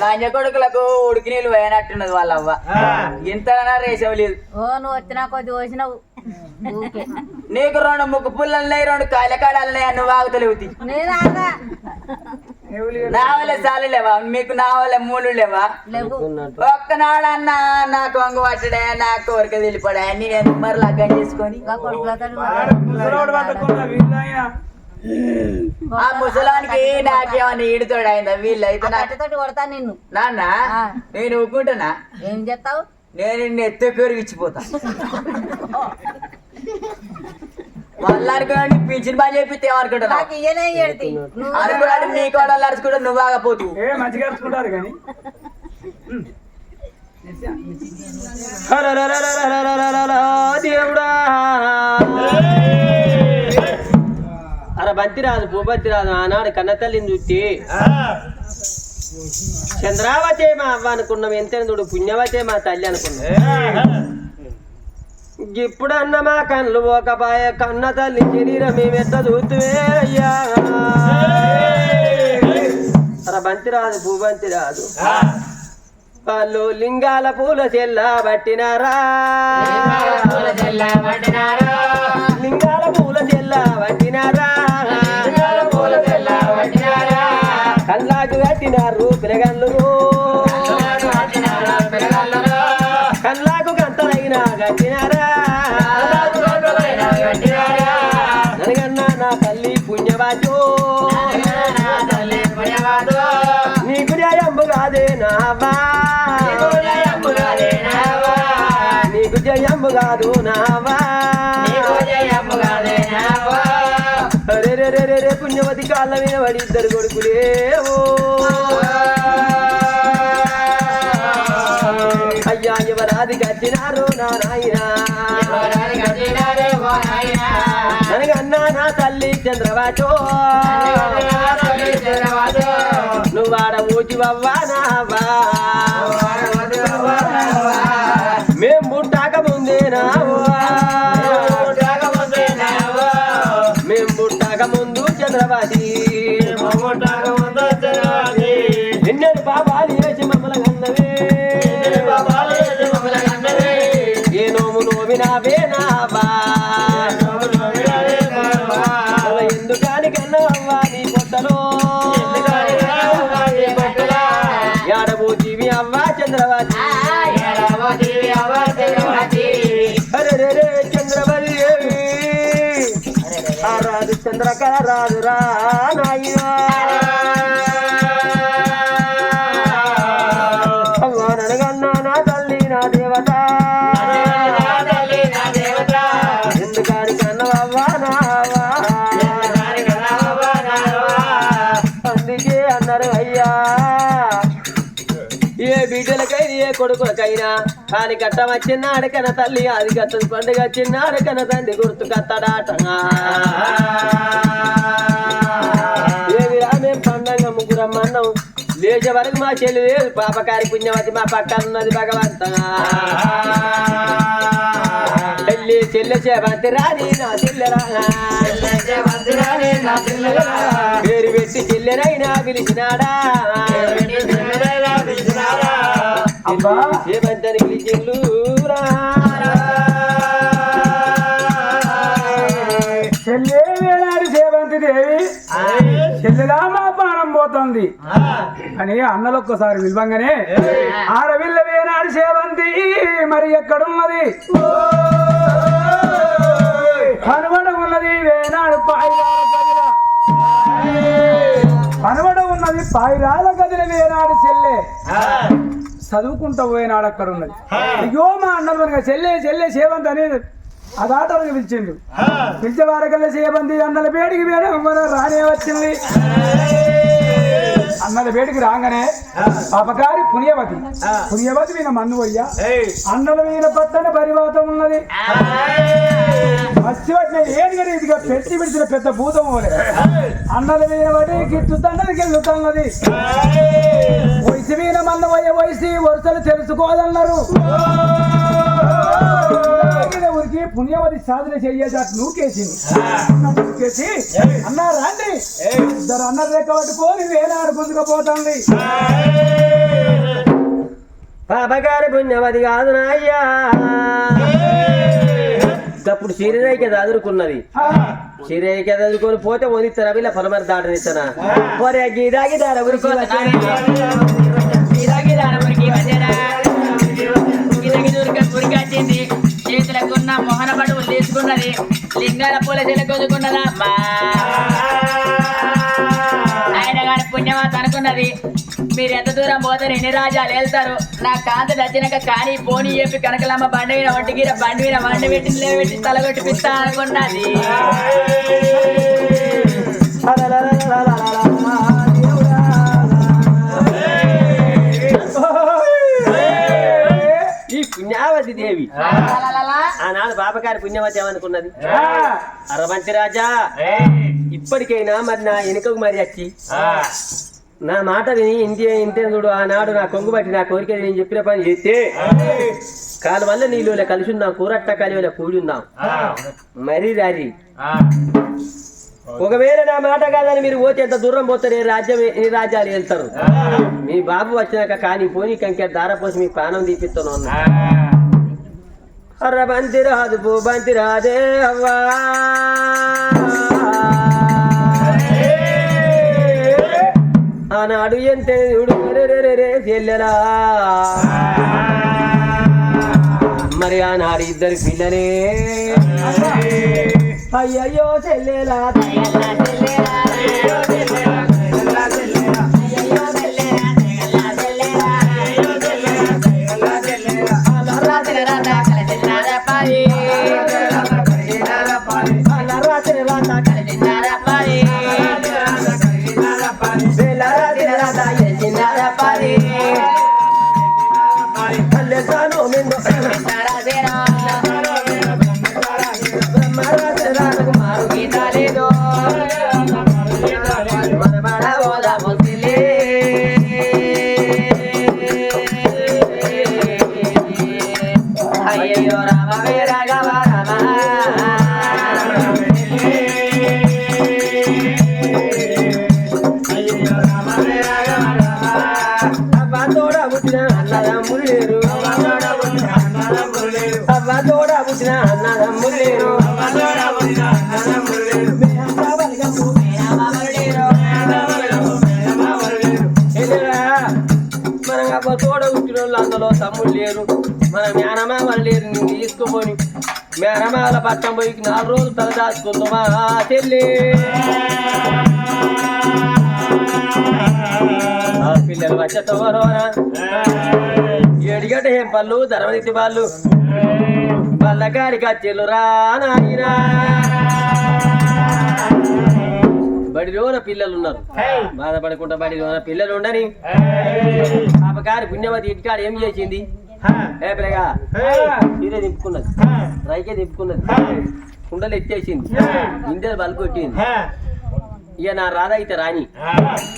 లంజ కొడుకులకు ఉడికి నీళ్ళు పోయినట్టున్నది వాళ్ళ అవ్వ ఇంతగా రేసవు లేదు నువ్వు వచ్చినా కొద్ది వచ్చినావు నీకు 2 ముక్కు పుల్లలున్నాయి 2 కాయలకాడాలున్నాయి నువ్వు ఆగుతలేవు నా వల్ల చాలు లేవా మీకు నా వల్ల 3 లేవా ఒక్కనాడన్నా నాకు వంగు పట్టడే నా కోరిక తెలిపడా నేను మరి లగ్గం చేసుకొని ఆ ముసలానికి నాకేమన్నా ఈడుతోడు అయిందా వీళ్ళైతే కొడతా నిన్ను నాన్న నేను ఊరుకుంటున్నా ఏం చేస్తావు నేను నిన్ను ఎత్తుకూరు ఇచ్చిపోతా వాళ్ళని పింఛన్ పని చెప్పితే ఏమనుకుంటున్నా అనుకున్నాడు నీ కూడా అరుచుకుంటా నువ్వు ఆగపోతు మంచిగా అరుచుకుంటారు కానీ దేవుడా అరే బంతి రాదు భూపతి రాదు ఆనాడు కన్న తల్లిని చూస్తే చంద్రావతే మా అవ్వ అనుకున్నాం ఎంతెందుడు పుణ్యవతే మా తల్లి అనుకున్నాం ఇప్పుడన్న మా కళ్ళు ఒక పాయ కన్న తల్లి శరీరం మేమెత్త చూస్తువే అయ్యా అరే బంతి రాదు భూబంతి రాదు వాళ్ళు లింగాల పూల చెల్ల పట్టినారా లింగాల పూల చెల్ల పట్టినారా కళ్ళాకు కట్టినారు పిలగళ్ళు కళ్ళాకు గంతలైనా కట్టినారా ననగన్నా నా తల్లి పుణ్యవాచు నీకు జయంబు కాదే నావా నీకు జయంబు కాదు నావా రే రే రే రే పుణ్యవతి కాళ్ళ మీద పడి 2 కొడుకులేవో అయ్యా ఎవరాది కట్టినారు నా నాయనా ననగన్నా నా తల్లి చంద్రవాచో నువ్వాడ ఊచివవ్వా నావా మేం పుట్టాక ముందేనా మేం పుట్టాక ముందు చంద్రవాది ఎన్నెడు పాపాలు వేసి మమ్మల్ని కన్నవే ఏ నోము నోవినావే నావా ఎందుకని కన్నవవ్వా నీ పొట్టలో ఏడవో జీవి అవ్వా చంద్రవతి అరే రే రే చంద్రవతి రాదు చంద్రకళ రాదురా నాయనా ననగన్నా నా తల్లి నా దేవత ఎందుకని కన్నవవ్వా నావా అందుకే అన్నారు అయ్యా ఏ బిడ్డలకైనా ఏ కొడుకులకైనా కాని కట్ట వచ్చినాడు కన తల్లి అది కట్టదు పండుగ వచ్చినాడు కన తండ్రి గుర్తు కత్తడాట ఏమిరా మేము పండగ ముగ్గురమ్మన్నాం లేచే వరకు మా చెల్లి లేదు పాపకారి పుణ్యవతి మా పక్కన ఉన్నది భగవంత చెల్లి చెల్లె చేపంతి రాని నా చెల్లెరా పేరు పెట్టి చెల్లెనైనా పిలిచినాడా చేపంతని పిలిచిల్లురా చెల్లె వేలాడి చేపంతి దేవి చెల్లెలా మా ప్రాణం పోతుంది అని అన్నలు ఒక్కసారి విలువంగానే ఆడవిల్ల వేనాడు చేవంతి మరి ఎక్కడున్నది కనుబడ ఉన్నది వేనాడు పాయిరాల గదిల కనుబడ ఉన్నది పాయిరాల గదిల వేనాడు చెల్లె చదువుకుంటా పోయినాడు అక్కడ ఉన్నది అయ్యో మా అన్నలు మనగా చెల్లె చెల్లె చేవంతి అనేది అదాటలకు పిలిచిండు పిలిచే వారికల్లా చేబంది అన్నల వేడికి రానే వచ్చింది అన్నల వేడికి రాగానే పాపకారి పుణ్యవతి పుణ్యవతి మీద మన్ను పోయ్యా అన్నల మీద పట్టణ పరివాతం ఉన్నది మత్స్య పట్టిన ఏదిగా ఇదిగా పెట్టి పిడిచిన పెద్ద భూతం పోలే అన్నల మీద పడి గిట్టుతన్నది గెలుతున్నది వయసు మీద మన్న పోయే వయసు వరుసలు తెలుసుకోదన్నారు ఉరికి పుణ్యవతి సాధన చెయ్యేదాకా నూకేసింది నూకేసి అన్నారు రండి 2 అన్నలు లెక్క పట్టుకొని వేలాడు గుంజుకపోతుంది పాపగారి పుణ్యవతి కాదు నాయ్యా అప్పుడు సిరిరైక చదువుకున్నది సిరిరైక చదువుకొని పోతే వదిస్తారా వీళ్ళ పొలమరి దాటనిస్తానా ఒరే గిరాగి దార ఉరికొచ్చింది చేతులకున్న మొహన పడువు తీసుకున్నది లింగాల పూల చెలకొదుకున్నదా ఆయన గారి పుణ్యవాత అనుకున్నది మీరు ఎంత దూరం పోతారు ఎన్ని రాజాలు వెళ్తారు నా కాంత నచ్చినాక కానీ పోనీ చెప్పి కనకలమ్మ బండి మీద ఒంటిగిర బండి మీద వండి పెట్టి నిలబెట్టి తలగొట్టి పిస్తా అనుకున్నది ఈ పుణ్యావతి దేవి ఆనాడు బాపగారి పుణ్యవతి ఏమనుకున్నది అరవంతి రాజా ఇప్పటికైనా మరి నా వెనుకకు మరి వచ్చి నా మాట విని ఇంటి చూడు ఆనాడు నా కొంగు బట్టి నా కోరిక నేను చెప్పిన పని చేస్తే కాలు వల్ల నీళ్ళు కలిసి ఉందాం కూరట్ట కాలి కూడి ఉందాం మరీ రాజీ ఒకవేళ నా మాట కాదని మీరు పోతే ఎంత దూరం పోతారు ఏ రాజ్యాలు వెళ్తారు మీ బాబు వచ్చినాక కానీ పోనీ కంకే దారపోసి మీ ప్రాణం తీపిస్తాను అన్నా అర్ర బంతి రాదు పో బంతి రాదే అవ్వా ఆనాడు ఎంత చెల్లెలా మరి ఆనాడు ఇద్దరు పిల్లలే అయ్యయ్యో చెల్లెలా అయ్యో రామ రాఘవ అవ్వ తోడ పుట్టిన అన్నదమ్ములు లేరు అవ్వ తోడ పుట్టిన అన్నదమ్ములు లేరు మన అవ్వ తోడ పుట్టిన వాళ్ళు అందులో తమ్ముళ్ళు లేరు మన మేనమామలు లేరు నేను తీసుకుపోని మేనమామల పట్టం పోయి 4 రోజులు తల దాచుకుందామా చెల్లి పిల్లలు వచ్చేతోరోనా ఏడిగడ్డ ఏం పళ్ళు ధర్మనిత్తి వాళ్ళు పల్లకాడికి వచ్చేళ్ళు రా నాయనా బడిలోన పిల్లలు ఉన్నారు బాధపడకుండా బడిలోన పిల్లలు ఉండని పాపకారి పుణ్యవతి ఇంటికాడ ఏం చేసింది ఏ పిల్లగా తీరే దింపుకున్నది రైకే దింపుకున్నది కుండలు ఎత్తేసింది ఇందరు బలుకొట్టింది ఇక నా రాధ అయితే రాని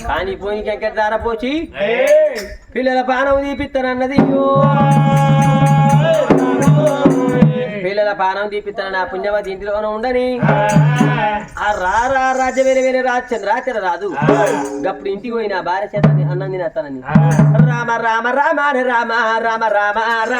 కానీ పోయి ఎక్కడ దారపోసి పిల్లల పానం తీపిస్తానన్నది పిల్లల పానం తీపిస్తాను నా పుణ్యవతి ఇంటిలోనే ఉండని ఆ రాజ్య వేరే వేరే రాచన రాదు గప్పుడు ఇంటికి పోయి నా భార్య చేత అన్నం తినేస్తానని రామ రామ రామ రామ రామ రామ రామ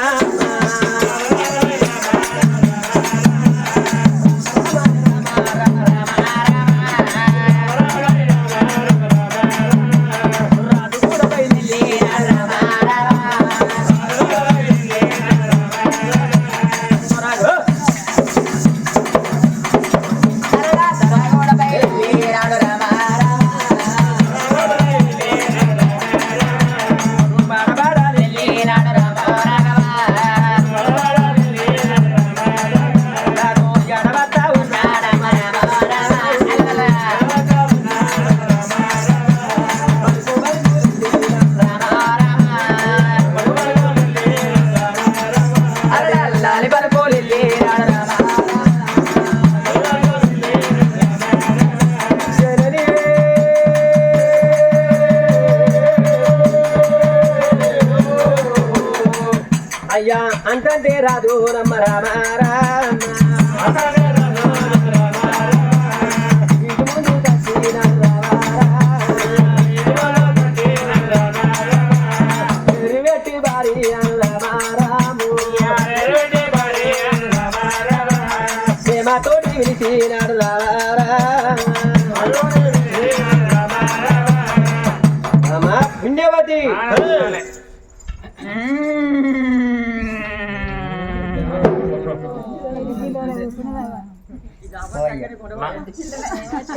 అయ్యా అంటే రాదు రమ్మ రామ రామ వెట్టి బారి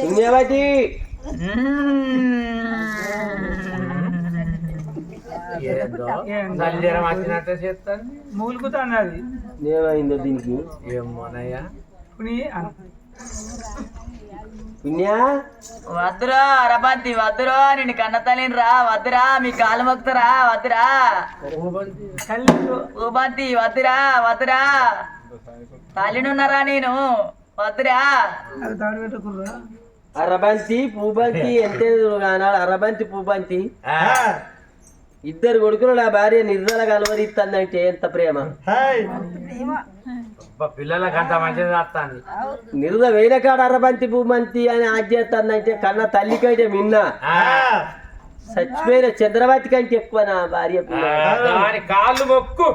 పుణ్యవతి మూలుగుతున్నది ఏమైందో దీనికి పుణ్యా వద్దురా అరబంతి వద్దురా నేను కన్న తల్లిని రా వద్దురా మీ కాలు మొక్కుతారా వద్దురా ఊబంతి వద్దురా వద్దురా తల్లినున్నారా నేను వద్దురా అరబంతి పూబంతి ఎంతే కానాడు అరబంతి పూబంతి ఇద్దరు కొడుకులు నా భార్య నిర్దల కలవరిస్తుందంటే ఎంత ప్రేమ పిల్లలకు అంత మంచిది వస్తుంది. నిర్ద వేరే కాడ అరబంతి పూబంతి అని ఆజ్ఞేస్తుందంటే కన్న తల్లికైతే మిన్న చచ్చిపోయిన చంద్రవతి కంటే ఎక్కువ నా భార్య దాని కాళ్ళు మొక్కు.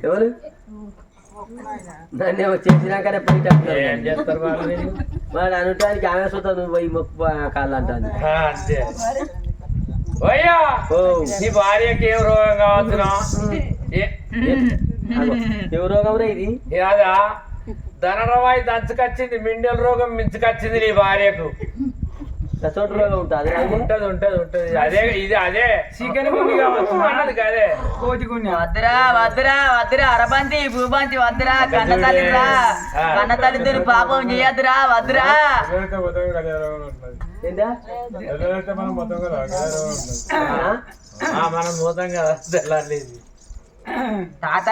ఎవరు నన్ను చేసినాకనే బయట ఏం చేస్తారు వాళ్ళు? వాడు అనటానికి ఆమె సుతా నువ్వు పోయి మొక్కు కాళ్ళు అంటాను. అంతే. ఓయ్యా ఓ నీ భార్యకి ఏం రోగం కావచ్చునా? ఎవరు రోగం రా ఇది? అదా ధనరవాయి దంచుకొచ్చింది, మిండల్ రోగం మించుకొచ్చింది నీ భార్యకు. చోటు రోగం ఉంటుంది ఉంటది ఉంటది ఉంటది. అదే ఇది అదే చికెన్ గుండి కావచ్చు అన్నది కదే. కోతి గుండి వద్దురా వద్దురా వద్దురా అరబంతి భూబంతి వద్దురా కన్న తల్లిని రా కన్న తల్లితో పాపం చేయద్దురా వద్దురా ఏంటా మనం పోతాం కదా తెల్లారలేదు. తాత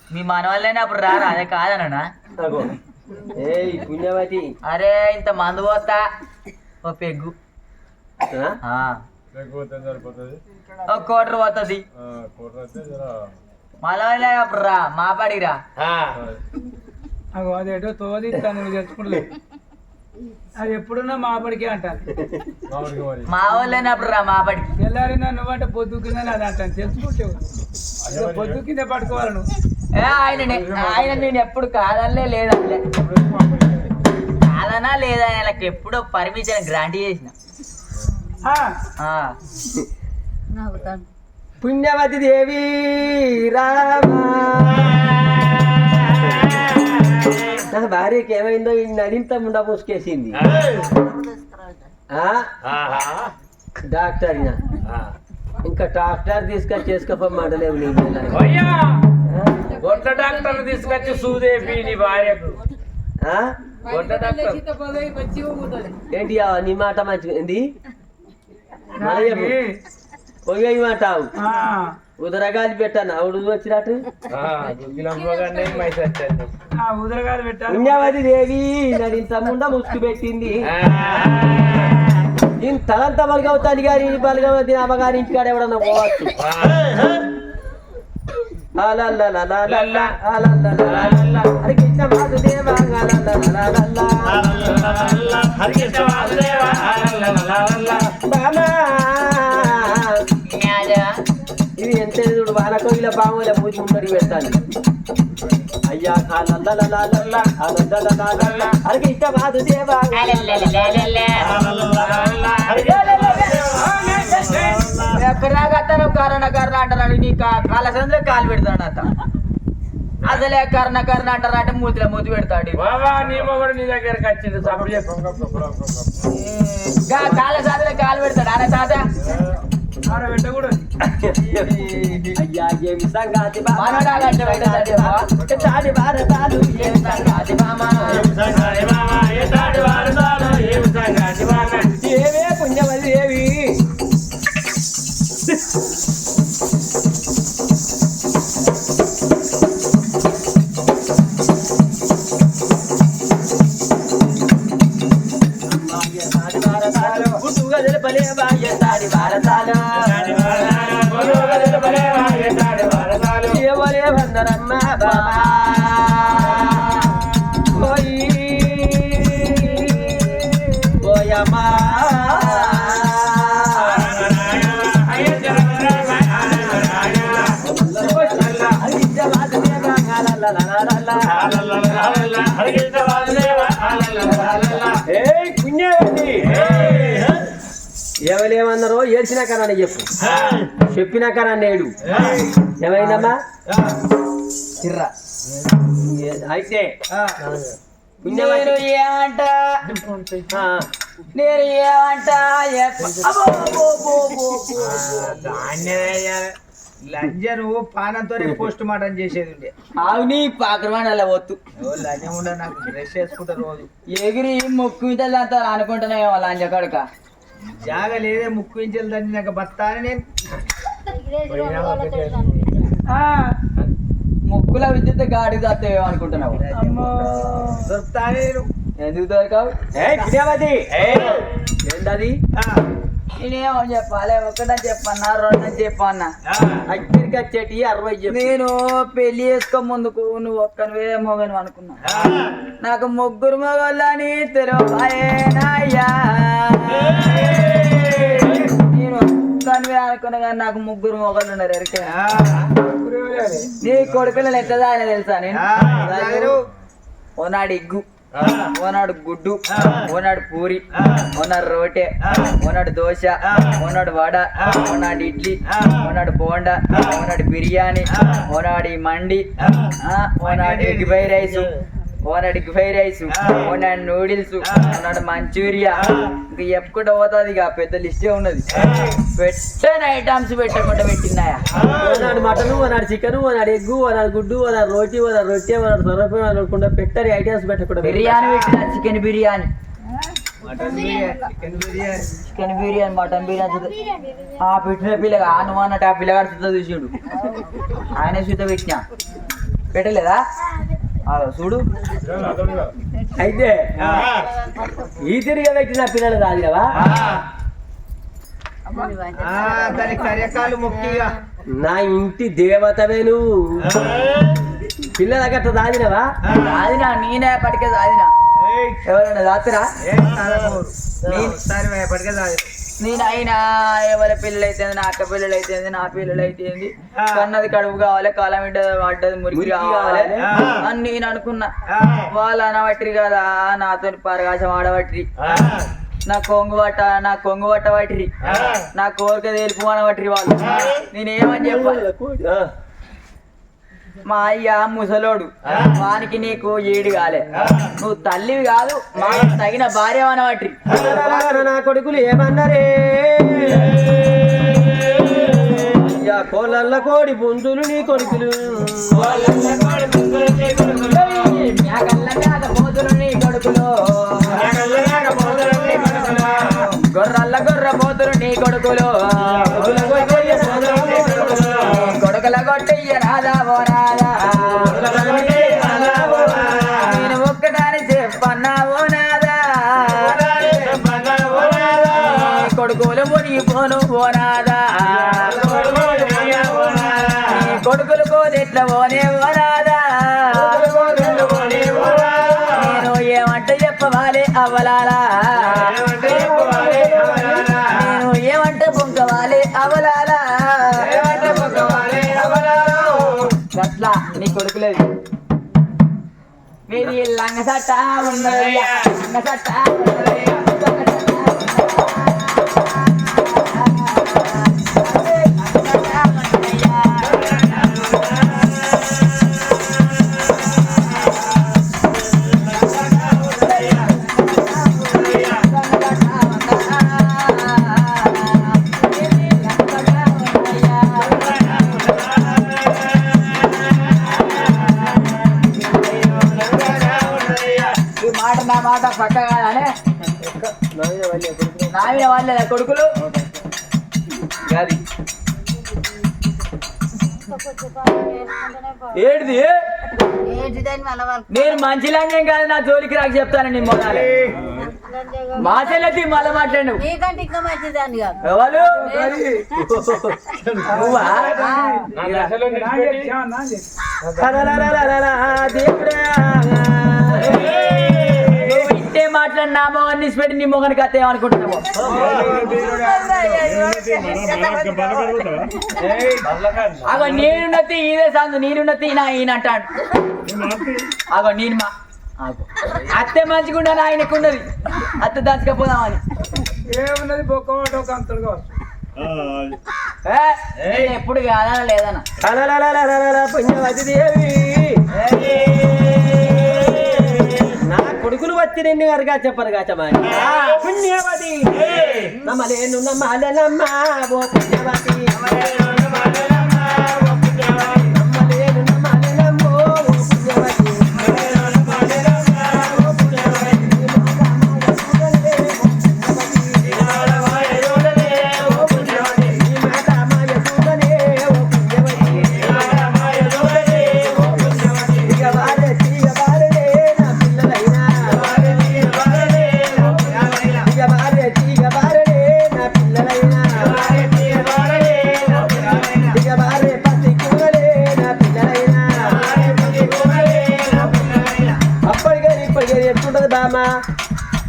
మీ మనవాళ్ళైనా అప్పుడు రారా అదే కాదనా ఏ పుణ్యవతి అరే ఇంత మందు పోతా ఓ పెగ్గు ఆ? ఓ కోటరు పోతుంది మళ్ళీ అప్పుడు రా మా పడిరా అగో అదేటో తోదిస్తాను నువ్వు తెచ్చుకుంటలేదు. అది ఎప్పుడున్నా మా పడికే అంటాను. మా వాళ్ళైనప్పుడు రా మా పడికి తెల్లారిందా నువ్వంటే పొద్దు కింద అది అంటాను తెలుసుకుంటావు. పొద్దు కింద పట్టుకోవాలి నువ్వు. ఆయన నేను ఎప్పుడు కాదనలే లేదనలే కాదనా లేదా ఆయనకి ఎప్పుడో పర్మిషన్ గ్రాంట్ చేసిన నవ్వుతాను. పుణ్యవతి దేవి రామా నా భార్యకి ఏమైందో ఈ నడింత ముండా ముసుకేసింది. డాక్టర్ ఇంకా డాక్టర్ తీసుకొని చేసుకోమంటలేవు నీ గొడ్ల డాక్టర్ తీసుకొచ్చి సూదేపి నీ భార్యకు. గొడ్ల డాక్టర్ ఏంటి నీ మాట మంచిగా ఏంది పొయ్యమంటావు ఉదరగాలి పెట్టాను ఆవిడ వచ్చినట్టు. ఉదరగాలు పెట్టాలి. పుణ్యవతి దేవి నడింత ముండా ముసుగు పెట్టింది. నేను తలంతా బలగవుతాను కానీ బలగవతి అమ్మగారి ఇంటికాడ ఎవడన్నా పోవచ్చు. ఇది ఎంత చూడు వానకోయిల బామల పూజ ముందడి పెడతాను. అయ్యా అరికి ఇష్ట బాదు దేవా ఎక్కడాగతాను కరణ కరణ అంటారు నీ కాళ్ళ సందులో కాలు పెడతాడు అత అసలే కరణ కరణ అంటారు అంటే మూతిలో మూతి పెడతాడు. బాబా నీ మొగుడు నీ దగ్గరకు వచ్చింది సభ కాళ్ళ సందులో కాలు పెడతాడు అరే తాత ఆడ పెట్టకూడదు. అయ్యా ఏమి సంగాతి మనడాగంటే పెట్టాడు చాడి భారతాలు ఏం సంగతి మామ ఏవే పుణ్యవతి దేవి ఎవరే వందరమ్మ బాబా ఓయమ్మా ఎవరేమన్నారో ఏడ్చినాక నన్ను చెప్పు చెప్పినాక నన్ను ఏడు ఏమైందమ్మా అయితే నేను ఏమంటా నేను ఏమంటా లంజను పానంతో పోస్ట్ మార్టం చేసేది ఉండే అవుని పాకరవాణి అలా వద్దు లంజం ఉండే నాకు బ్రష్ చేసుకుంటా రోజు ఎగిరి ముక్కు అంతా అనుకుంటున్నాయేమో లంజ కడుక జాగ లేదే ముక్కు ఇంచెలు దాన్ని నాకు బతాని నేను ముక్కుల విద్యుత్ గాడి దాస్తావేమో అనుకుంటున్నావు దొరుకుతానే నేను ఎందుకు దొరకవు విద్యావతి ఏంటది నేనేమో చెప్పాలి ఒకటని చెప్పన్నా రెండని చెప్పన్నా అక్కడికి వచ్చేటి 60 చెప్పు. నేను పెళ్లి చేసుకో ముందుకు నువ్వు ఒక్కనివే మొగను అనుకున్నా నాకు ముగ్గురు మొగళ్ళని తెలియనాయ్యా నేను ఒక్కనివే అనుకున్నా కానీ నాకు ముగ్గురు మొగలు ఉన్నారు ఎరికైనా నీ కొడుకులను ఎట్లా ఆయన తెలుసా నేను ఓనాడు ఇగ్గు ఓనాడు గుడ్డు ఓనాడు పూరి ఓనాడు రోటే ఓనాడు దోశ ఓనాడు వడ ఓనాడు ఇడ్లీ ఓనాడు బోండా ఓనాడు బిర్యానీ ఓనాడు మండి ఓనాడు ఎగ్ ఫ్రై రైస్ ఓనాడు ఎగ్ ఫ్రై రైస్ ఓనాడు నూడిల్స్ ఓనాడు మంచూరియా ఇంకా చెప్పుకుంటూ పోతుంది ఇక పెద్ద లిస్టే ఉన్నది పెట్టని ఐటమ్స్ పెట్టకుండా పెట్టినాయా ఓనాడు మటన్ ఓనాడు చికెన్ ఓనాడు ఎగ్గు ఓనాడు గుడ్డు ఓనాడు రోటీ ఓనాడు రొట్టె ఓనాడు సొరపై అనుకుంటా పెట్టని ఐటమ్స్ పెట్టకుండా బిర్యానీ పెట్టిన chicken biryani mutton biryani chicken biryani chicken biryani mutton biryani ఆ పెట్టిన పిల్లగా నువ్వు అన్నట్టు ఆ పిల్లగాడు సుత చూసిండు ఆయన సుత పెట్టినా పెట్టలేదా చూడు అయితే ఈ తిరిగి పెట్టిన పిల్లలు కాదు కదా దానికి కర్యకాలు ముఖ్యంగా నా ఇంటి దేవతవే నువ్వు పిల్లల గట్ట దాదినవా దాదినా నేనే పట్టుకే దాదినా ఎవరైనా దాతురా సరే ఎప్పటికే దాని నేను అయినా ఎవరి పిల్లలు అయితే నా అక్క పిల్లలు అయితే నా పిల్లలు అయితే కన్నది కడుపు కావాలి కాలం పడ్డది మురికి కావాలి అని నేను అనుకున్నా వాళ్ళు అనబట్టిరి కదా నాతో పరగాశం ఆడబట్టిరి నా కొంగు పట్ట పట్టిరి నా కోరిక తెలుపు అనబట్టిరి వాళ్ళు నేనేమని చెప్పాలి మా అయ్య ముసలోడు వానికి నీకు ఏడు కాలే నువ్వు తల్లివి కాదు మా తగిన భార్య అనబట్టి నా కొడుకులు ఏమన్నారే కోళ్ళ కోడి పుంజులు నీ కొడుకులు పోతులు నీ కొడుకులు గొర్రల్ల గొర్ర పోతులు నీ కొడుకులు కొడుకుల కొట్టయ్య రాదా ఓ రాదా నేను ఒక్కదాని చెప్పన్నా ఓ నాదా కొడుకులు మునిగిపోను ఓ నాదా కొడుకులు కోదెట్ల పోనే ఓ నాదా నేను ఏమంటే చెప్పవాలి అవ్వలాలా నేను ఏమంటే పొంకవాలి అవలాలా అట్లా నీ కొడుకులేదు మీది లంగ సట్ట ఉన్నది లంగ సట్ట నా మాట పక్క కాదానే నావిన వాళ్ళేదా కొడుకులు గది ఏడిది నేను మంచి లంజం కాదు నా జోలికి రాక చెప్తాను నీ మొదలే మా చెల్లెత్తి మళ్ళీ మాట్లాడు ఎవరు నువ్వా నువ్వు ఇంటే మాట్లాడి నా మొగన్ని పెట్టి నీ మొగనికి అత్త ఏమనుకుంటున్నావు అగో నేనున్నతి ఇదే సందు నేనున్నతి నా ఈయన అంటాడు అగో నేను మా అత్తే మంచిగుండా ఆయనకున్నది అత్త దంచకపోదామని ఏమున్నది బొక్క ఒక అంతడుగా ఎప్పుడు కాదనా లేదన్నా పుణ్యవతి దేవి నా కొడుకులు వచ్చి నిన్ను గారుగా చెప్పరు కాచమాని పుణ్యవతి నమ్మలేను నమ్మాలనమ్మా ఓ పుణ్యవతి నమ్మలేను నమ్మాలనమ్మో ఓ పుణ్యవతి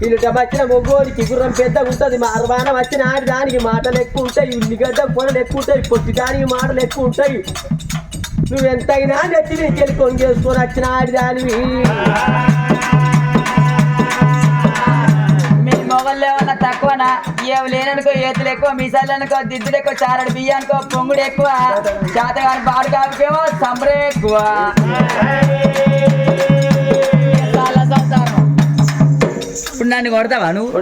వీళ్ళు వచ్చిన మొగ్గోడికి గుర్రం పెద్దగా ఉంటుంది మార్వానం వచ్చిన ఆడి దానికి మాటలు ఎక్కువ ఉంటాయి ఉల్లిగడ్డ పొరలు ఎక్కువ ఉంటాయి పొట్టి దానికి మాటలు ఎక్కువ ఉంటాయి నువ్వెంతైనా నెత్తి నీకెళ్ళి కొంగేసుకొని వచ్చిన ఆడి దానివి మీ మొగల్లో ఏమన్నా తక్కువనా ఏం లేననుకో ఏతులు ఎక్కువ మిసాలు అనుకో దిద్దులు ఎక్కువ చారడు బియ్యానికో పొంగుడు ఎక్కువ చేతగాని బాడు కాకేమో సంబరం ఎక్కువ చాలా సంసారం. ఇప్పుడు నన్ను కొడతావా నువ్వు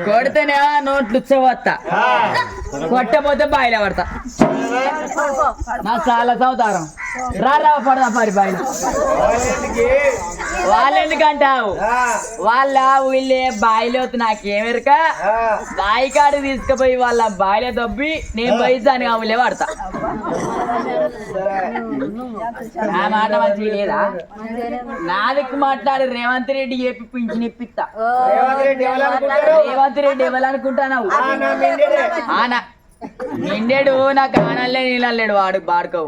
కొడితేనే నోట్లు ఉచ్చవత్తా కొట్టపోతే బాయిలో పడతా నా చాలా సౌతారం రా పడదా పరి బాయిలో వాళ్ళెందుకంటావు వాళ్ళ వీళ్ళే బాయిలో నాకేమెరక బాయి కాడు తీసుకుపోయి వాళ్ళ బాయిలో దొబ్బి నేను పోయి దాని అమ్ములే పడతా నా మాట మంచిగా లేదా నాదికి మాట్లాడి రేవంత్ రెడ్డి చెప్పి పింఛన్ ఇప్పిస్తా రేవంత్ రెడ్డి ఎవరనుకుంటున్నావు నిండేడు నాకు ఆనల్లే నీళ్ళలేడు వాడు బాడుకోవు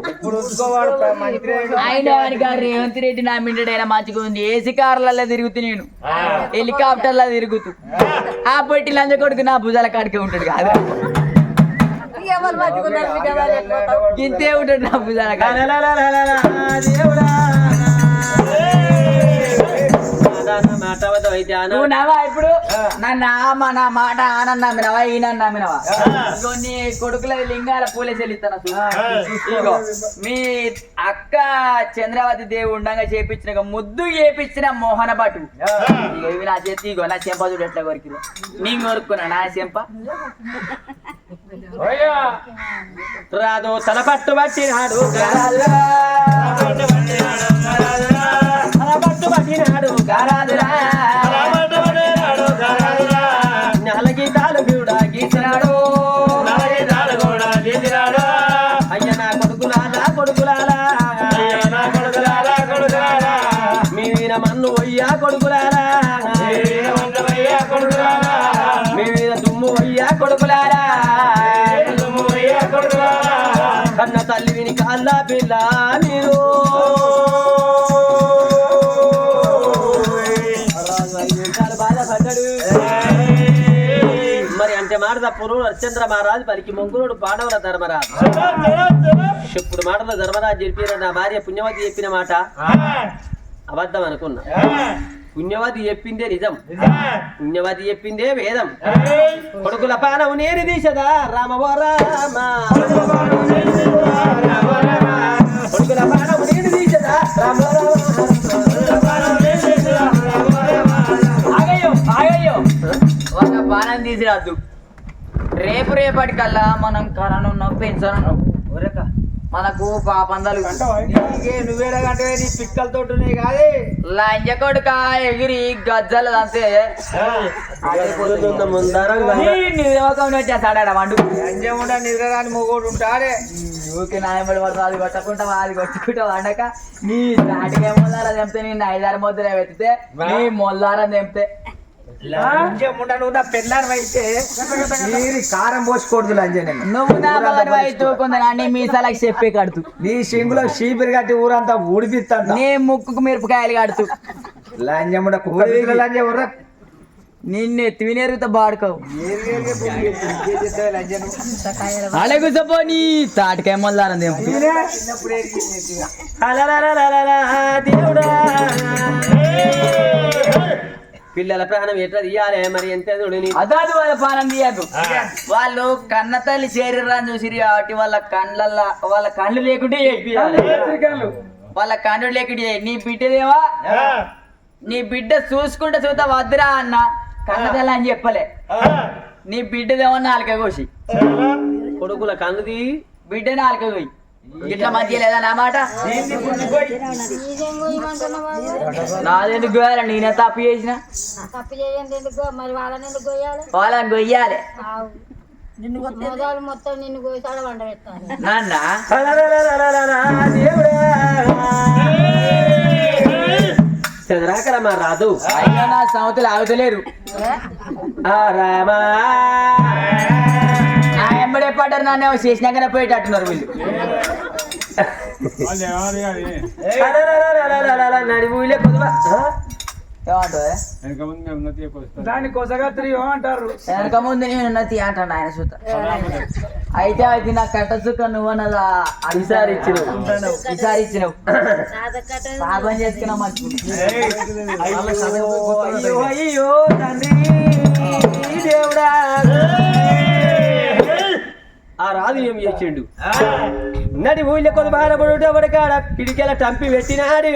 ఆయన వాడికి రేవంత్ రెడ్డి నా మిండెడు అయినా మంచిగా ఉంది ఏసీ కార్లలో తిరుగుతూ నేను హెలికాప్టర్లో తిరుగుతూ ఆ పొట్టి లంజ కొడుకు నా భుజాల కాడికే ఉంటాడు కాదు ఇంతే ఉంటాడు నా భుజాల కాడ నువ్వు నవ్వా ఇప్పుడు నా మాట ఆనంద నమ్మినవా ఈయన నమ్మినవా కొన్ని కొడుకుల లింగాల పూలే చెల్లిస్తాను ఇగో మీ అక్క చంద్రావతి దేవి ఉండగా చేపించిన ముద్దు చేపించిన మోహన భటు ఇవి నా చేతి ఇగో నా చెంప చూడు ఎట్లా కొరికి నేను కొరుక్కున్నా నా చెంప రాదు తల పట్టు పట్టినాడు గీతాలు కూడా గీసినాడు అయ్య నా కొడుకులాలా మీ వీర మన్ను వయ్యా కొడుకులారా మీ వీర దుమ్ము వయ్యా కొడుకులారా కన్న తల్లి విని కాళ్ళ పిల్ల మీరు మరి అంటే మాట తప్పును హరిశ్చంద్ర మహారాజు పలికి మొంగురుడు పాండవుల ధర్మరాజు ఇప్పుడు మాటలో ధర్మరాజు చెప్పిన నా భార్య పుణ్యవతి చెప్పిన మాట అబద్ధం అనుకున్నా పుణ్యవతి చెప్పిందే నిజం పుణ్యవతి చెప్పిందే వేదం కొడుకుల పానము నేను తీసదా రామవో రామ కొడుకుల పానము నేను తీసదా ఆగయ్యో వాళ్ళ బాణం తీసిరాద్దు రేపటికల్లా మనం కరనున్నాం పెంచనున్నాం మనకు పాపందలు నువ్వేడగంటే నీ పిక్కలతో ఉన్నాయి కాదే లంజ కొడుక ఎగిరి గజ్జలు అంతే వచ్చేస్తాడా వండు అంజముండా నిద్రరాని మొగోడు ఉంటాడే ఊరికి నాయబడి పడుతుంది అది కొట్టకుంటావా అది కొట్టుకుంటా వండక నీ నాటికే మొల్లారా తెంపితే నేను 5-6 ముద్దలే పెడితే నీ మొల్లారా తెంపితే లంజముండా నువ్వు నా పెళ్ళాను అయితే నీరు కారం పోసుకోకూడదు లంజనే నువ్వు నా పగలు అయితే కొందరు మీసాలకు చెప్పే కడుతూ నీ సింగులో చీపిరి కట్టి ఊరంతా ఊడిపిస్తా నీ ముక్కుకు మిరపకాయలు కడుతూ లంజముండా కుక్క లంజమురా నిన్ను ఎత్తివినేరుతో బాడుకోవు అలగుసపో నీ తాటికాయ మొల్లారం తెంపు దేవుడా పిల్లల ప్రాణం ఎట్లా తీయాలి మరి ఎంత అదాదు వాళ్ళ పానం తీయదు వాళ్ళు కన్న తల్లి శరీరాన్ని చూసిరి కాబట్టి వాళ్ళ కళ్ళు లేకుంటే వాళ్ళ కండు లేకుడి నీ బిడ్డదేమో నీ బిడ్డ చూసుకుంటే చూద్దా వద్దురా అన్న కన్నదల అని చెప్పలే నీ బిడ్డదేమో నాలుక కోసి కొడుకుల కన్నుది బిడ్డ నాలుక కోయి ఇట్లా మంచిగా లేదా నా మాట నీదేం గోయమంటున్నావు బాబు? నాదెందుకు గోయాలి నేనే తప్పు చేసిన తప్పు చేయండి ఎందుకు మరి వాళ్ళని ఎందుకు గోయాలి? వాళ్ళని గొయ్యాలి ఆవు. మొదలు మొత్తం నిన్ను గోసాడు వండ పెట్టాలి. నాన్న చంద్రాకరమ్మ రాదు అయ్యో నా సంవత్సరాలు ఆగుతలేరు ఆ రామా నా ఎంబడే పడ్డారు నన్ను చేసినాకనే పోయేటట్టున్నారు వీళ్ళు నడివులే కొద్దిగా ఏమంటారు దాన్ని కొసగత్రి అంటారు. వెనక ముందు నేను ఉన్నది అంటాను ఆయన చూత అయితే అది నా కట్ట చుక్క నువ్వు అన్నదా ఈసారి ఇచ్చినావు. ఈసారి ఇచ్చినావు సాధకట పాపం చేసుకున్నావు అయ్యో అయ్యో తండ్రి దేవుడా ఆ రాదు ఏం చేసిండు నడి ఊళ్ళో కొద్ది బాధపడు ఎవరికాడ పిడికెల టంపి పెట్టినాడు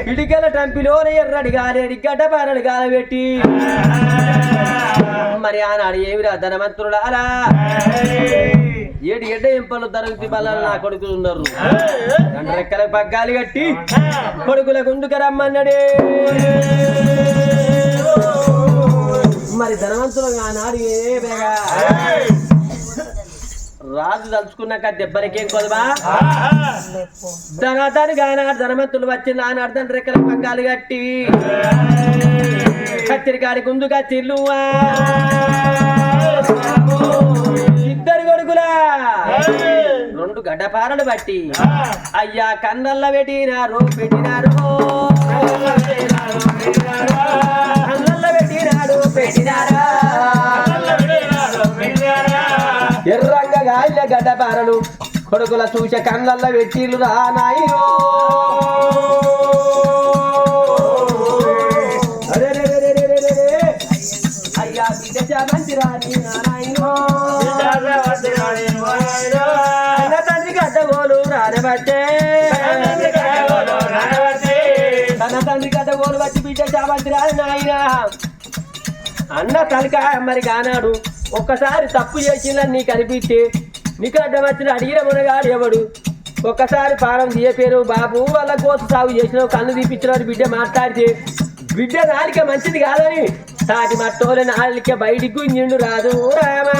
పిడికెల టంపిలోన ఎర్రడి గాలేడి గడ్డ పారడి గాల పెట్టి మరి ఆనాడు ఏమిరా ధనవంతుడు అలా ఏడు ఎడ్డ ఎంపలు ధరతి బలాలు నా కొడుకులు ఉన్నారు రెండు రెక్కల పగ్గాలు కట్టి కొడుకుల గుండుకు రమ్మన్నాడే మరి ధనవంతులు ఆనాడు ఏ బేగా రాజు తలుచుకున్నాక దెబ్బరికేం కొదవా ధనాదాని గానాడు ధనవంతులు వచ్చిన ఆనాడు తండ్రి రెక్కల పగ్గాలు కట్టి కత్తిరికాడి గుందుగా చిల్లువా ఇద్దరు కొడుకులా రెండు గడ్డపారలు బట్టి అయ్యా కన్నల్ల పెట్టినారు కన్నల్ల పెట్టినాడు పెట్టినారా ఎర్రంగా గాయల గడ్డపారలు కొడుకుల చూసే కన్నల్ల పెట్టిలు రా నాయనో అయ్యా బిడ్డ చామంతి రాని నాయనో అన్న తండ్రి గడ్డగోలు రానబట్టే తన తండ్రి గడ్డగోలు వచ్చి బిడ్డ చామంతి రాని నాయన అన్న తలక మరి కానాడు ఒక్కసారి తప్పు చేసిన నీకు అనిపించి నీకు అడ్డం వచ్చిన అడిగిన మునగాడు ఎవడు ఒక్కసారి పారం తీయపేరు బాబు వాళ్ళ కోసు సాగు చేసినావు కన్ను తీపించినాడు బిడ్డ మాట్లాడితే బిడ్డ నాలిక మంచిది కాదని తాటి మట్టోలే నాలిక బయటికి గుంజిండు రాదు రామా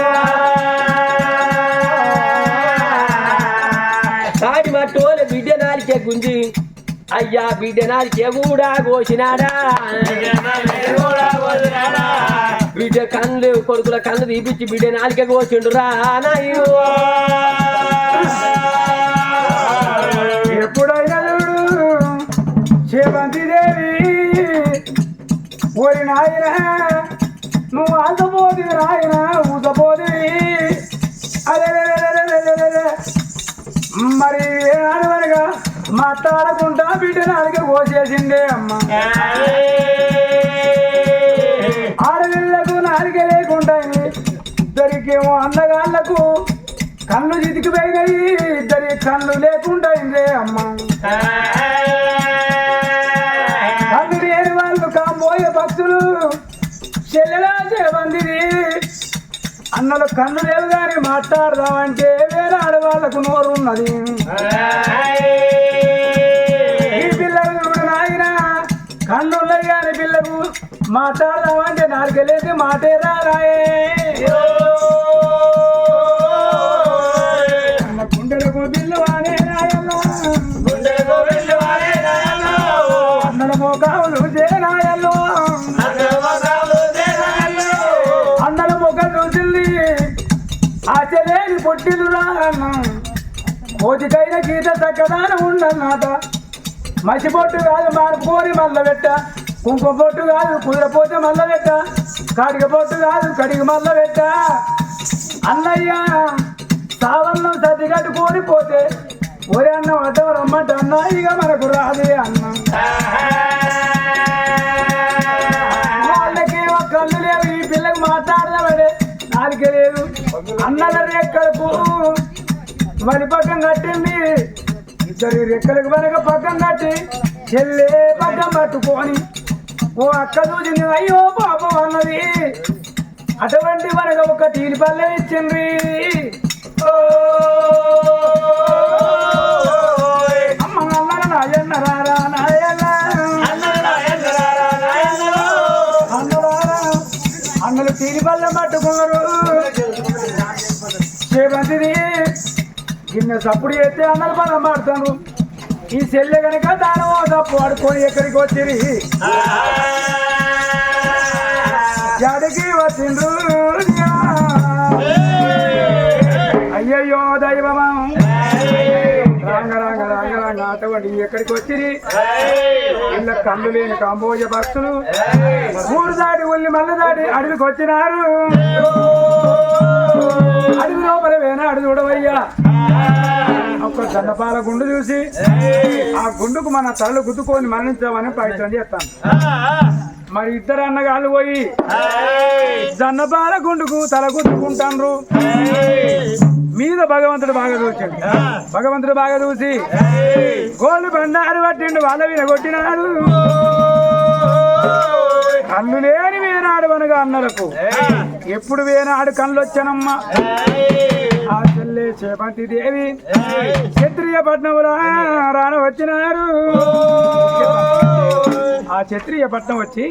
తాటి మట్టోలే బిడ్డ నాలికే గుంజి అయ్యా బిడ్డ నాలికే కూడా కోసినాడా బిడ్డ కళ్ళు కొడుకుల కళ్ళు తీపిచ్చి బిడ్డ నాలిక కోసిండు రా నాయో ఎప్పుడైనా చూడు శివంతి దేవి ఓరి నాయన నువ్వు ఆసపోది నాయన ఊసపోది అదే మరి ఏనాడవనగా మాట్లాడకుండా బిడ్డ నాలుగే కోసేసిందే అమ్మ ఆడపిల్లకు నాలుక లేకుండా ఇద్దరికేమో అందగాళ్ళకు కళ్ళు చితికిపోయినాయి ఇద్దరి కళ్ళు లేకుండా అయిందే అమ్మ కళ్ళు లేని వాళ్ళు కాబోయే భక్తులు చెల్లెలా చేబందిరి అన్నలు కళ్ళు లేవు కానీ మాట్లాడదామంటే వేరే ఆడవాళ్ళకు నోరు ఉన్నది ఈ పిల్లలు నాయన కన్నున్నాయి కానీ పిల్లకు మాట్లాడదామంటే నాలుగలేదు మాటే రాయే గుండెలకు బిల్లు వాడే రాయల్లో అన్నల మోకాలు చేరాయల్లో అన్నల మొక్కలు చూసింది ఆచలేని పొట్టిలు రాన్న కోతికైన గీత చక్కదానం ఉండన్నట మసి పొట్టు కాదు మారుకోరి మల్ల పెట్ట కుంకుమ పొట్టు కాదు కుదిరపోతే మల్ల పెట్ట కాడిగ పొట్టు కాదు కడిగి మల్ల పెట్ట అన్నయ్య సావన్నం సర్ది కట్టుకొని పోతే ఒరే అన్నం అడ్డం రమ్మంట అన్న ఇక మనకు రాదే అన్నం వాళ్ళకి ఒక కళ్ళు లేవు ఈ పిల్లకి మాట్లాడదామడే నాలుగే లేదు అన్నల రేక్కలకు మరి పక్కన కట్టింది ఇద్దరి రెక్కలకు వెనక పక్కన నట్టి చెల్లే పక్కన పట్టుకొని ఓ అక్క చూసింది అయ్యో పాపం అన్నది అటువంటి మనకు ఒక తీరి పల్లె ఇచ్చింది అమ్మ అన్న నాయన్న రారా నాయన్న అన్నలు తీరి పల్లె పట్టుకున్నారు చేపంతిది గిన్నె సప్పుడు చేస్తే అన్నలు పదం పడతాను ఈ చెల్లె కనుక దానం తప్పు ఆడుకొని ఎక్కడికి వచ్చిరి ఎడికి వచ్చిండ్రు అయ్యయ్యో దైవమా రాంగ రాంగ రాంగ రాంగ అటువంటి ఎక్కడికి వచ్చిరి ఇళ్ళ కళ్ళు లేని కాంబోజ భక్తులు ఊరు దాటి ఉల్లి మల్ల దాటి అడవికి వచ్చినారు అడవి లోపల వేనాడు చూడవయ్యా ఒక జన్నపాల గుండు చూసి ఆ గుండుకు మన తలలు గుద్దుకొని మరణించామని ప్రయత్నం చేస్తాను మరి ఇద్దరు అన్నగాళ్ళు పోయి జన్నపాల గుండుకు తల గుద్దుకుంటాండ్రు మీద భగవంతుడు బాగా చూసాడు భగవంతుడు బాగా చూసి గోళ్ళు బండారు పట్టిండు వాళ్ళ మీద కొట్టినాడు కళ్ళు లేని వేనాడు అనగా అన్నలకు ఎప్పుడు వేనాడు కళ్ళు వచ్చానమ్మా ఆ చెల్లె చేపంతి దేవి క్షత్రియ పట్నంలో రాన వచ్చినారు ఆ క్షత్రియ పట్నం వచ్చి